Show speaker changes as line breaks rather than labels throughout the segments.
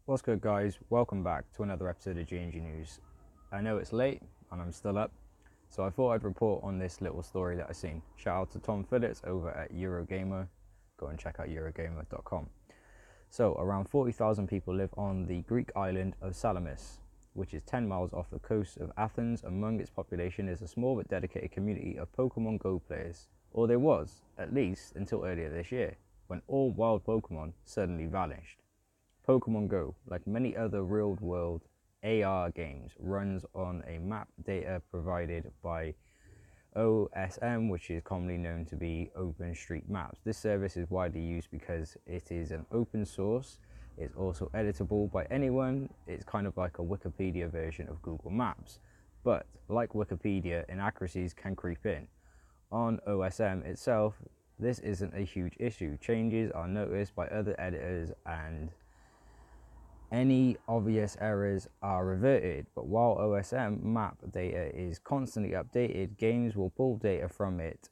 What's good, guys? Welcome back to another episode of G&G News. I know it's late and I'm still up, so I thought I'd report on this little story that I've seen. Shout out to Tom Phillips over at Eurogamer. Go and check out Eurogamer.com. So, around 40,000 people live on the Greek island of Salamis, which is 10 miles off the coast of Athens. Among its population is a small but dedicated community of Pokemon Go players, or there was, at least until earlier this year, when all wild Pokemon suddenly vanished. Pokemon Go, like many other real-world AR games, runs on a map data provided by OSM, which is commonly known to be OpenStreetMaps. This service is widely used because it is an open source. It's also editable by anyone. It's kind of like a Wikipedia version of Google Maps. But like Wikipedia, inaccuracies can creep in. On OSM itself, this isn't a huge issue. Changes are noticed by other editors and any obvious errors are reverted, but while OSM map data is constantly updated, games will pull data from it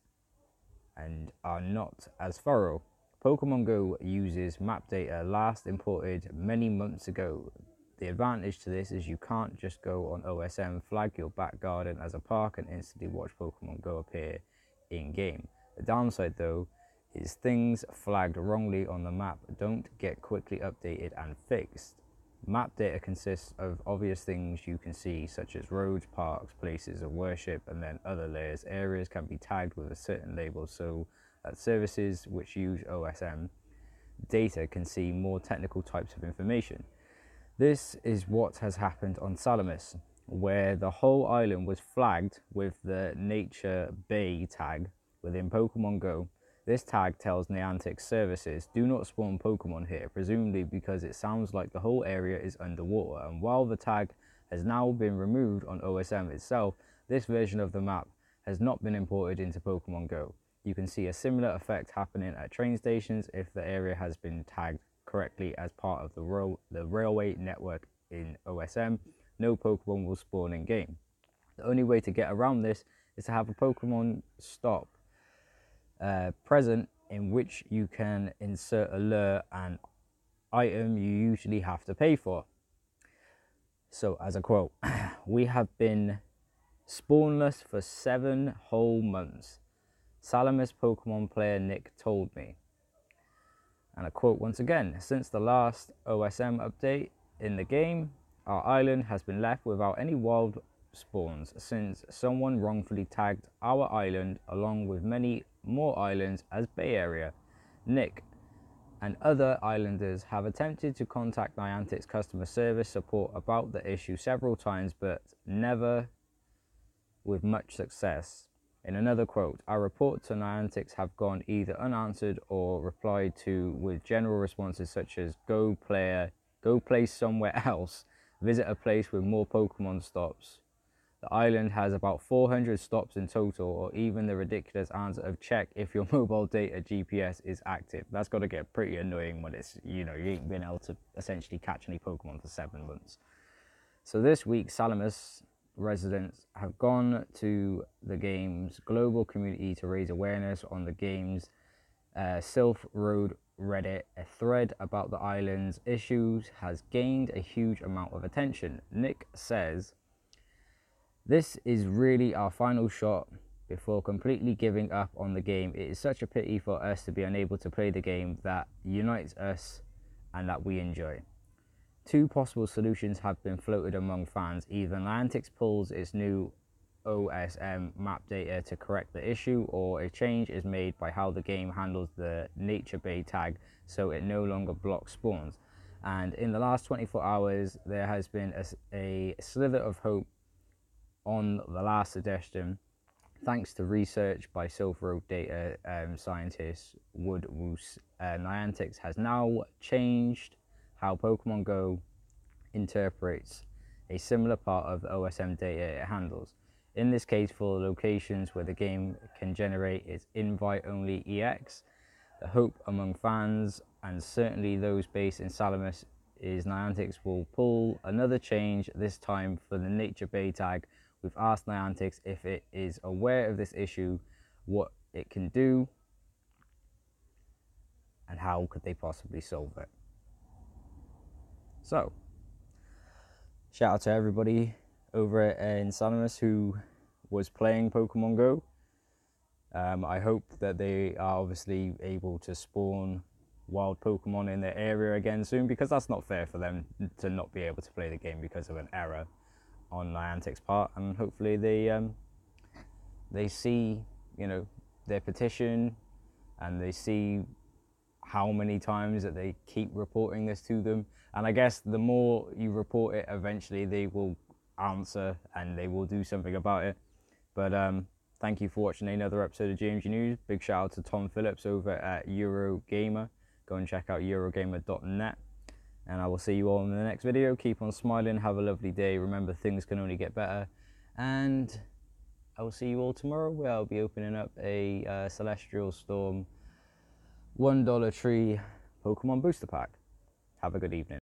and are not as thorough. Pokemon Go uses map data last imported many months ago. The advantage to this is you can't just go on OSM, flag your back garden as a park and instantly watch Pokemon Go appear in-game. The downside though is things flagged wrongly on the map don't get quickly updated and fixed. Map data consists of obvious things you can see, such as roads, parks, places of worship, and then other layers. Areas can be tagged with a certain label so that services which use OSM data can see more technical types of information. This is what has happened on Salamis, where the whole island was flagged with the Nature Bay tag within Pokemon Go. This tag tells Niantic services, do not spawn Pokemon here, presumably because it sounds like the whole area is underwater. And while the tag has now been removed on OSM itself, this version of the map has not been imported into Pokemon Go. You can see a similar effect happening at train stations if the area has been tagged correctly as part of the railway network in OSM. No Pokemon will spawn in game. The only way to get around this is to have a Pokemon stop present in which you can insert a lure and item you usually have to pay for. So as a quote, we have been spawnless for 7 whole months. Salamis Pokemon player Nick told me. And a quote once again, since the last OSM update in the game, our island has been left without any wild spawns since someone wrongfully tagged our island along with many more islands as Bay Area. Nick and other islanders have attempted to contact Niantic's customer service support about the issue several times, but never with much success. In another quote, our reports to Niantic have gone either unanswered or replied to with general responses such as go play somewhere else, visit a place with more Pokemon stops. The island has about 400 stops in total, or even the ridiculous answer of check if your mobile data GPS is active. That's got to get pretty annoying when it's, you ain't been able to essentially catch any Pokemon for 7 months. So this week, Salamis residents have gone to the game's global community to raise awareness on the game's Sylph Road Reddit. A thread about the island's issues has gained a huge amount of attention. Nick says, this is really our final shot before completely giving up on the game. It is such a pity for us to be unable to play the game that unites us and that we enjoy. 2 possible solutions have been floated among fans. Either Niantic pulls its new OSM map data to correct the issue, or a change is made by how the game handles the Nature Bay tag so it no longer blocks spawns. And in the last 24 hours, there has been a slither of hope on the last suggestion, thanks to research by Sylph Road data scientist Wood Woos. Niantic has now changed how Pokemon Go interprets a similar part of the OSM data it handles. In this case, for locations where the game can generate its invite-only EX, the hope among fans, and certainly those based in Salamis, is Niantic will pull another change, this time for the Nature Bay tag. We've asked Niantic if it is aware of this issue, what it can do, and how could they possibly solve it. So, shout out to everybody over in Salamis who was playing Pokemon Go. I hope that they are obviously able to spawn wild Pokemon in their area again soon, because that's not fair for them to not be able to play the game because of an error on Niantic's part. And hopefully they see, you know, their petition, and they see how many times that they keep reporting this to them. And I guess the more you report it, eventually they will answer and they will do something about it. But thank you for watching another episode of GMG News. Big shout out to Tom Phillips over at Eurogamer. Go and check out Eurogamer.net. And I will see you all in the next video. Keep on smiling. Have a lovely day. Remember, things can only get better. And I will see you all tomorrow, where I'll be opening up a Celestial Storm $1 tree Pokemon booster pack. Have a good evening.